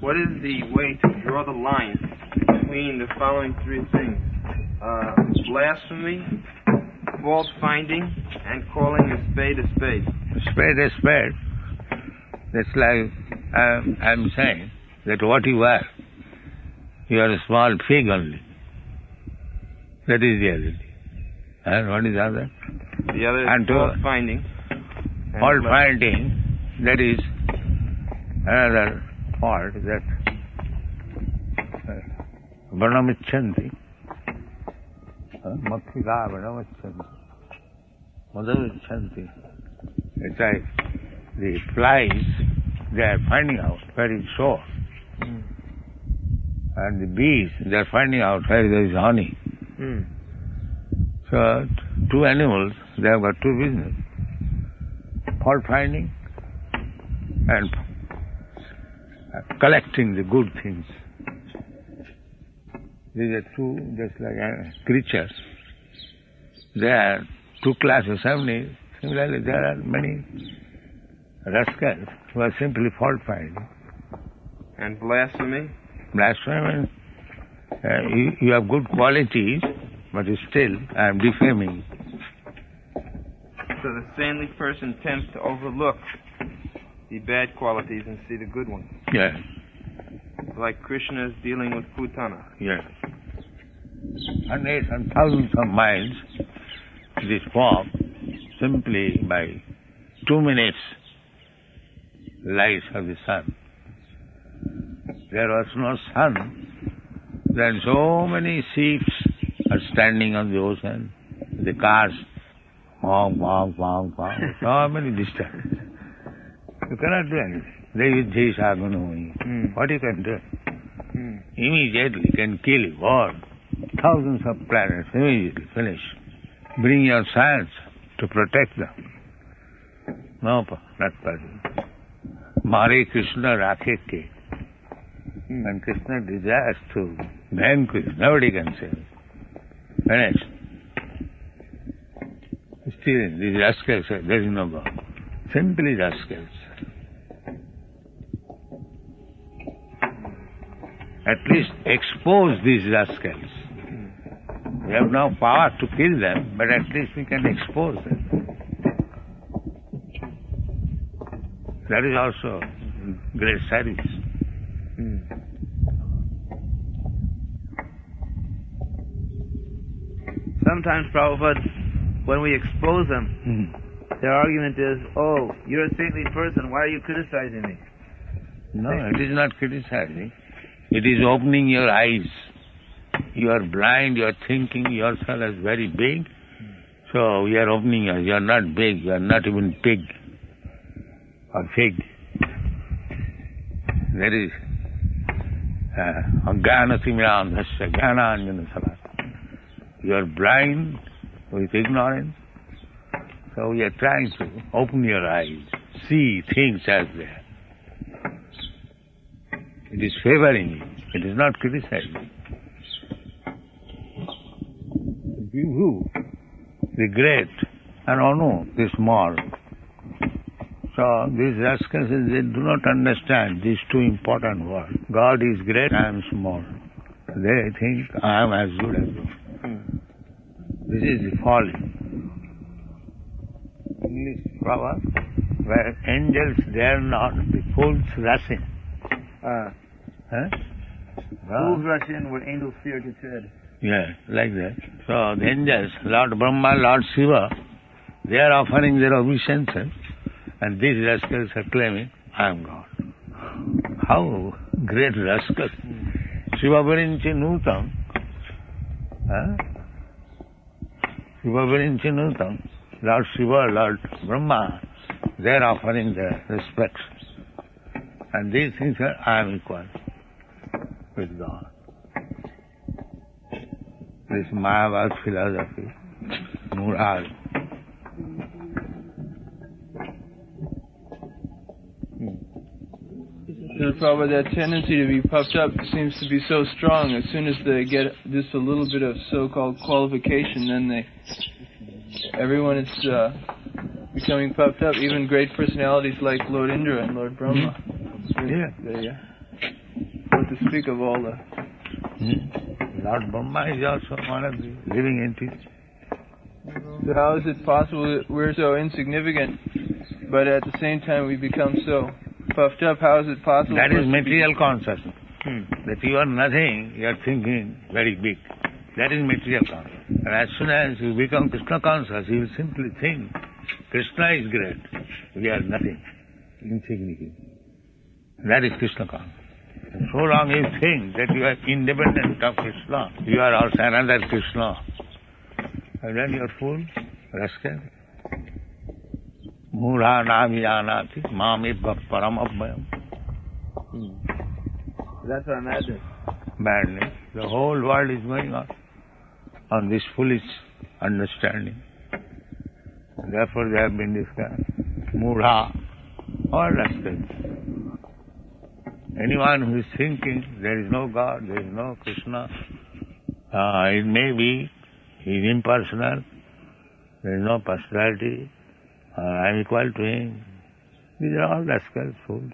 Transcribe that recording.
what is the way to draw the line between the following three things? Blasphemy, fault finding, and calling a spade a spade. Spade a spade. That's like I'm saying that what you are a small pig only. That is reality. And what is the other? The other is fault finding. Fault finding, that is another fault, that Varnamichanti. Makkika Varnamichanti. Madhavichanti. It's like the flies, they are finding out where is sore. And the bees, they are finding out where there is honey. So, two animals, they have got two business. Fault finding and collecting the good things. These are two, just like creatures. There are two classes. Similarly, there are many rascals who are simply fault finding. And blasphemy? Blasphemy, you have good qualities, but still I am defaming. So the saintly person tends to overlook the bad qualities and see the good ones. Yes. Like Krishna is dealing with Putana. Yes. Hundreds and thousands of miles, this form, simply by 2 minutes light of the sun. There was no sun, then so many ships are standing on the ocean, the cars, honk, honk, honk, honk, so many distances. You cannot do anything. What you can do? Immediately can kill, burn thousands of planets, immediately finish. Bring your science to protect them. No, not possible. Mare Krishna Rakhe Ke. And Krishna desires to vanquish, nobody can save. Finished. Still, these rascals, there is no God. Simply rascals. At least expose these rascals. We have no power to kill them, but at least we can expose them. That is also great service. Sometimes, Prabhupada, when we expose them, their argument is, oh, you're a saintly person, why are you criticizing me? No, it is not criticizing. It is opening your eyes. You are blind, you are thinking yourself as very big. So we are opening your eyes. You are not big, you are not even pig or fig. There is Jnana Timyandhasya Jnana Anjana Salat. You are blind with ignorance. So we are trying to open your eyes, see things as they are. It is favoring you. It is not criticizing. You, the great, and Anu, the small. So these rascals, they do not understand these two important words. God is great, I am small. They think I am as good as you. This is the folly. English proverb, where angels dare not, the fools rush in. Fools rush in where angels fear to tread. Yeah, like that. So the angels, Lord Brahma, Lord Shiva, they are offering their obeisances, and these rascals are claiming, I am God. How great rascals. Shiva Virinchi Nutam. Shiva Virinchi Nutam. Lord Shiva, Lord Brahma, they are offering their respects. And these things are, I am equal with God. This Mayavad philosophy, Murad. Prabhupada, that tendency to be puffed up seems to be so strong. As soon as they get just a little bit of so-called qualification, then everyone is becoming puffed up. Even great personalities like Lord Indra and Lord Brahma. Yeah. to speak of all the... Lord Brahma is also one of the living entities. So how is it possible that we're so insignificant, but at the same time we become so puffed up? How is it possible? That is material consciousness. That you are nothing, you are thinking very big. That is material consciousness. And as soon as you become Krishna conscious, you will simply think, Krishna is great, we are nothing, insignificant. That is Krishna consciousness. So long you think that you are independent of Krishna, you are also another Krishna, and then you are fool, rascal. Mura namiyanati mamibha paramabhyam. That's our madness. Madness. The whole world is going on this foolish understanding. Therefore they have been described. Mura, or rascals. Anyone who is thinking there is no God, there is no Krishna, it may be, he is impersonal, there is no personality, I am equal to him. These are all rascals, fools.